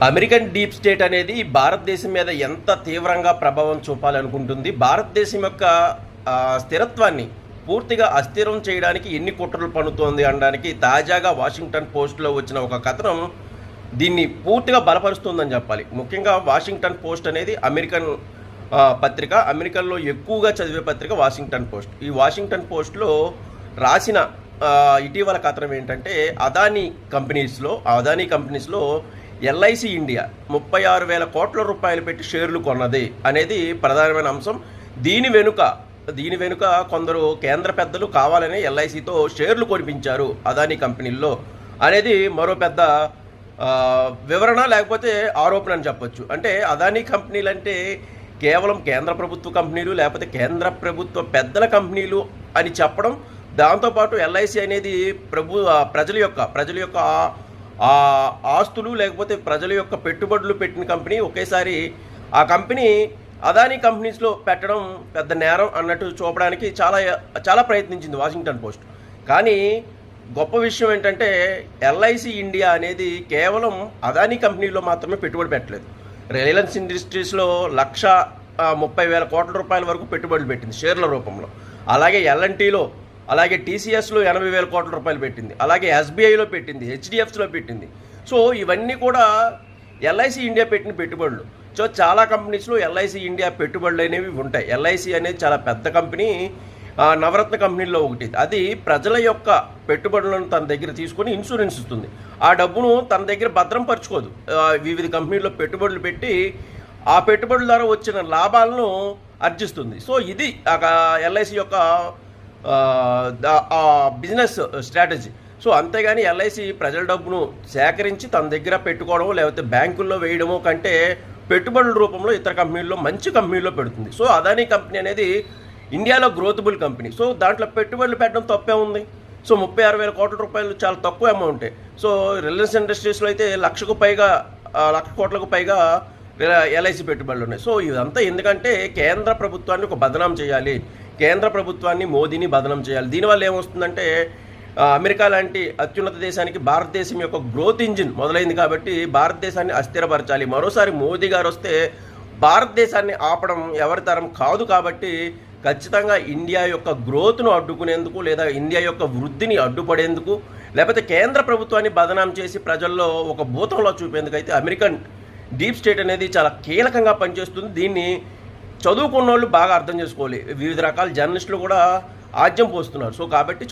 American deep state అనేది భారతదేశం మీద ఎంత తీవ్రంగా ప్రభావం చూపాలనుకుంటుంది, భారతదేశం యొక్క స్థిరత్వాన్ని పూర్తిగా అస్థిరం చేయడానికి ఎన్ని కుట్రలు పన్నుతోంది అనడానికి తాజాగా వాషింగ్టన్ పోస్ట్లో వచ్చిన ఒక కథనం దీన్ని పూర్తిగా బలపరుస్తుందని చెప్పాలి. ముఖ్యంగా వాషింగ్టన్ పోస్ట్ అనేది అమెరికన్ పత్రిక, అమెరికన్లో ఎక్కువగా చదివే పత్రిక వాషింగ్టన్ పోస్ట్. ఈ వాషింగ్టన్ పోస్ట్లో రాసిన ఇటీవల కథనం ఏంటంటే అదానీ కంపెనీస్లో ఎల్ఐసి ఇండియా 36,000 కోట్ల రూపాయలు పెట్టి షేర్లు కొన్నది అనేది ప్రధానమైన అంశం. దీని వెనుక కొందరు కేంద్ర పెద్దలు కావాలని ఎల్ఐసితో షేర్లు కొనిపించారు అదానీ కంపెనీల్లో అనేది మరో పెద్ద వివరణ లేకపోతే ఆరోపణ అని చెప్పొచ్చు. అంటే అదానీ కంపెనీలు అంటే కేవలం కేంద్ర ప్రభుత్వ కంపెనీలు లేకపోతే కేంద్ర ప్రభుత్వ పెద్దల కంపెనీలు అని చెప్పడం, దాంతోపాటు ఎల్ఐసి అనేది ప్రజల యొక్క ఆస్తులు లేకపోతే ప్రజల యొక్క పెట్టుబడులు పెట్టిన కంపెనీ, ఒకేసారి ఆ కంపెనీ అదానీ కంపెనీస్లో పెట్టడం పెద్ద నేరం అన్నట్టు చూపడానికి చాలా ప్రయత్నించింది వాషింగ్టన్ పోస్ట్. కానీ గొప్ప విషయం ఏంటంటే ఎల్ఐసి ఇండియా అనేది కేవలం అదానీ కంపెనీలో మాత్రమే పెట్టుబడి పెట్టలేదు. రిలయన్స్ ఇండస్ట్రీస్లో 1,30,000 కోట్ల రూపాయల వరకు పెట్టుబడులు పెట్టింది షేర్ల రూపంలో. అలాగే ఎల్ఎన్టీలో, అలాగే టీసీఎస్లో 80,000 కోట్ల రూపాయలు పెట్టింది. అలాగే ఎస్బీఐలో పెట్టింది, హెచ్డిఎఫ్సిలో పెట్టింది. సో ఇవన్నీ కూడా ఎల్ఐసి ఇండియా పెట్టిన పెట్టుబడులు. సో చాలా కంపెనీస్లో ఎల్ఐసి ఇండియా పెట్టుబడులు అనేవి ఉంటాయి. ఎల్ఐసి అనేది చాలా పెద్ద కంపెనీ, నవరత్న కంపెనీల్లో ఒకటి. అది ప్రజల యొక్క పెట్టుబడులను తన దగ్గర తీసుకొని ఇన్సూరెన్స్ ఇస్తుంది. ఆ డబ్బును తన దగ్గర భద్రం పరుచుకోదు. వివిధ కంపెనీల్లో పెట్టుబడులు పెట్టి ఆ పెట్టుబడుల ద్వారా వచ్చిన లాభాలను ఆర్జిస్తుంది. సో ఇది ఎల్ఐసి యొక్క బిజినెస్ స్ట్రాటజీ. సో అంతేగాని ఎల్ఐసి ప్రజల డబ్బును సేకరించి తన దగ్గర పెట్టుకోవడమో లేకపోతే బ్యాంకుల్లో వేయడమో కంటే పెట్టుబడుల రూపంలో ఇతర కంపెనీల్లో మంచి కంపెనీల్లో పెడుతుంది. సో అదానీ కంపెనీ అనేది ఇండియాలో గ్రోతబుల్ కంపెనీ. సో దాంట్లో పెట్టుబడులు పెట్టడం తప్పే ఉంది. సో 36,000 కోట్ల రూపాయలు చాలా తక్కువ అమౌంటే. సో రిలయన్స్ ఇండస్ట్రీస్లో అయితే 1,00,000 కోట్లకు పైగా ఎల్ఐసి పెట్టుబడులు ఉన్నాయి. సో ఇదంతా ఎందుకంటే కేంద్ర ప్రభుత్వాన్ని ఒక బదనాం చేయాలి, కేంద్ర ప్రభుత్వాన్ని మోదీని బదనాం చేయాలి. దీనివల్ల ఏమొస్తుందంటే అమెరికా లాంటి అత్యున్నత దేశానికి భారతదేశం యొక్క గ్రోత్ ఇంజిన్ మొదలైంది కాబట్టి భారతదేశాన్ని అస్థిరపరచాలి. మరోసారి మోదీ గారు వస్తే భారతదేశాన్ని ఆపడం ఎవరి తరం కాదు. కాబట్టి ఖచ్చితంగా ఇండియా యొక్క గ్రోత్ను అడ్డుకునేందుకు లేదా ఇండియా యొక్క వృద్ధిని అడ్డుపడేందుకు లేకపోతే కేంద్ర ప్రభుత్వాన్ని బదనాం చేసి ప్రజల్లో ఒక భూతంలో చూపేందుకు అయితే అమెరికన్ డీప్ స్టేట్ అనేది చాలా కీలకంగా పనిచేస్తుంది. దీన్ని చదువుకున్న వాళ్ళు బాగా అర్థం చేసుకోవాలి. వివిధ రకాల జర్నలిస్టులు కూడా ఆజ్యం పోస్తున్నారు. సో కాబట్టి